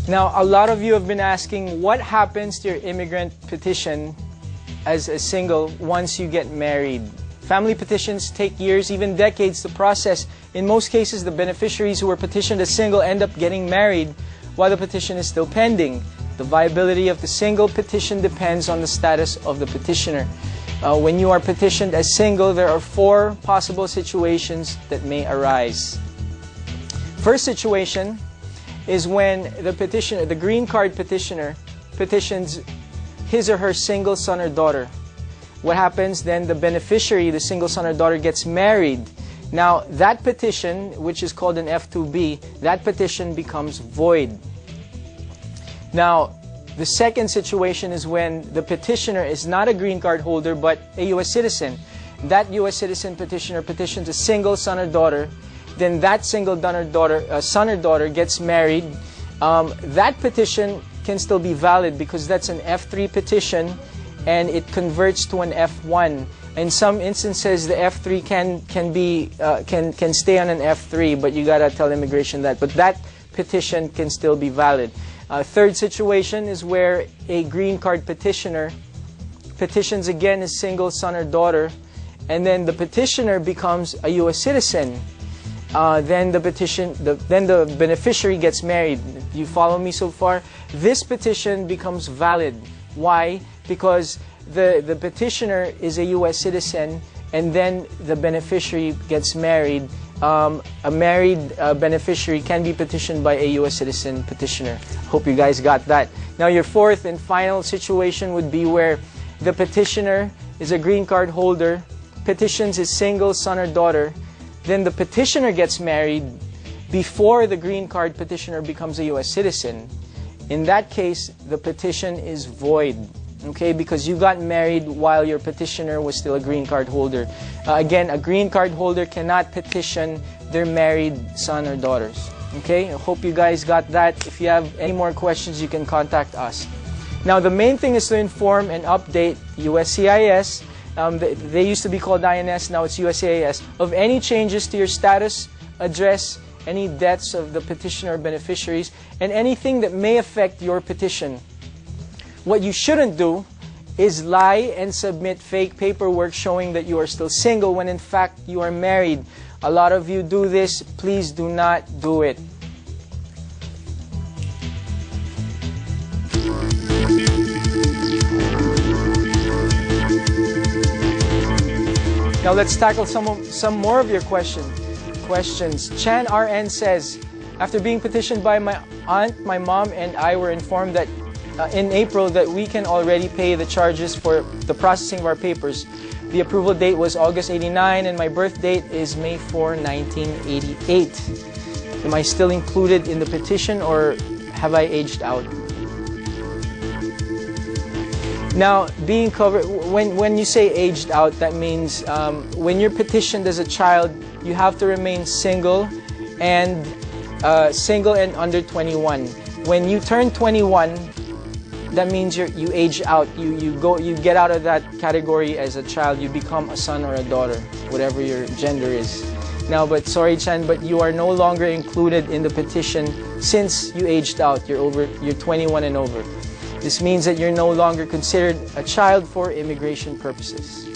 Now, a lot of you have been asking, what happens to your immigrant petition as a single once you get married? Family petitions take years, even decades to process. In most cases, the beneficiaries who were petitioned as single end up getting married while the petition is still pending. The viability of the single petition depends on the status of the petitioner. When you are petitioned as single, there are 4 possible situations that may arise. First situation is when the petitioner, the green card petitioner, petitions his or her single son or daughter. What happens then? The beneficiary, the single son or daughter, gets married. Now, that petition, which is called an F2B, that petition becomes void. Now, the second situation is when the petitioner is not a green card holder but a U.S. citizen. That U.S. citizen petitioner petitions a single son or daughter. Then that single son or daughter gets married. That petition can still be valid because that's an F3 petition and it converts to an F1. In some instances, the F3 can stay on an F3, but you gotta tell immigration that. But that petition can still be valid. Third situation is where a green card petitioner petitions again a single son or daughter, and then the petitioner becomes a U.S. citizen. Then the beneficiary gets married. You follow me so far? This petition becomes valid. Why? Because the petitioner is a U.S. citizen, and then the beneficiary gets married. A married beneficiary can be petitioned by a U.S. citizen petitioner. Hope you guys got that. Now, your fourth and final situation would be where the petitioner is a green card holder, petitions his single son or daughter, then the petitioner gets married before the green card petitioner becomes a U.S. citizen. In that case, the petition is void. Okay, because you got married while your petitioner was still a green card holder. Again, a green card holder cannot petition their married son or daughters. Okay, I hope you guys got that. If you have any more questions, you can contact us. Now, the main thing is to inform and update USCIS. They used to be called INS, now it's USCIS, of any changes to your status, address, any deaths of the petitioner or beneficiaries, and anything that may affect your petition. What you shouldn't do is lie and submit fake paperwork showing that you are still single when in fact you are married. A lot of you do this. Please do not do it. Now let's tackle some more of your questions. Chan RN says, after being petitioned by my aunt, my mom and I were informed that in April that we can already pay the charges for the processing of our papers. The approval date was August 89 and my birth date is May 4, 1988. Am I still included in the petition or have I aged out? Now, being covered, when you say aged out, that means when you're petitioned as a child, you have to remain single and under 21. When you turn 21, that means you age out. You get out of that category as a child. You become a son or a daughter, whatever your gender is. Now, but sorry, Chan, but you are no longer included in the petition since you aged out. You're 21 and over. This means that you're no longer considered a child for immigration purposes.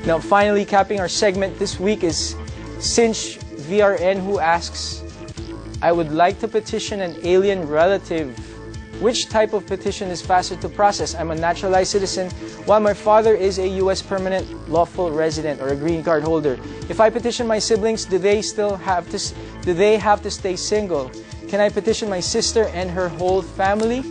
Now, finally, capping our segment this week is Cinch VRN, who asks, I would like to petition an alien relative. Which type of petition is faster to process? I'm a naturalized citizen, while my father is a U.S. permanent lawful resident or a green card holder. If I petition my siblings, do they have to stay single? Can I petition my sister and her whole family?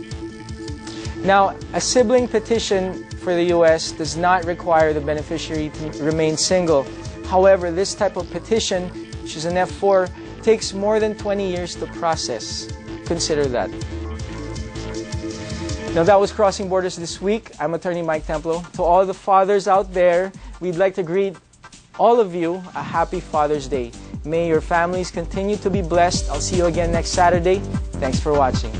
Now, a sibling petition for the U.S. does not require the beneficiary to remain single. However, this type of petition, which is an F4, takes more than 20 years to process. Consider that. Now, that was Crossing Borders this week. I'm Attorney Mike Templo. To all the fathers out there, we'd like to greet all of you a happy Father's Day. May your families continue to be blessed. I'll see you again next Saturday. Thanks for watching.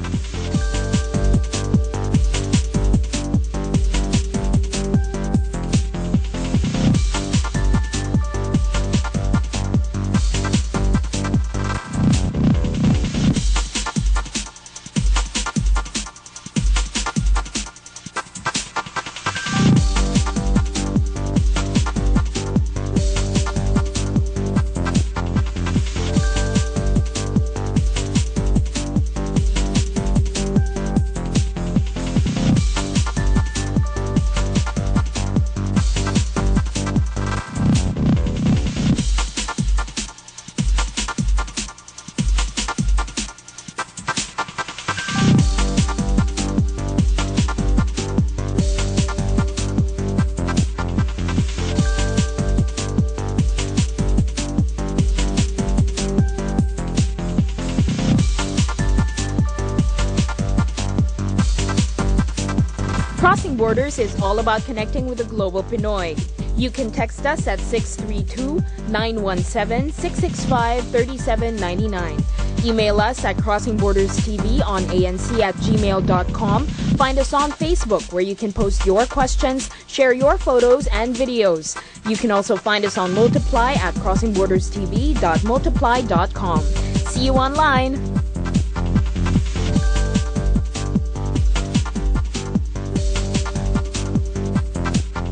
Crossing Borders is all about connecting with the global Pinoy. You can text us at 632-917-665-3799. Email us at crossingborderstv on anc@gmail.com. Find us on Facebook, where you can post your questions, share your photos and videos. You can also find us on Multiply at crossingborderstv.multiply.com. See you online!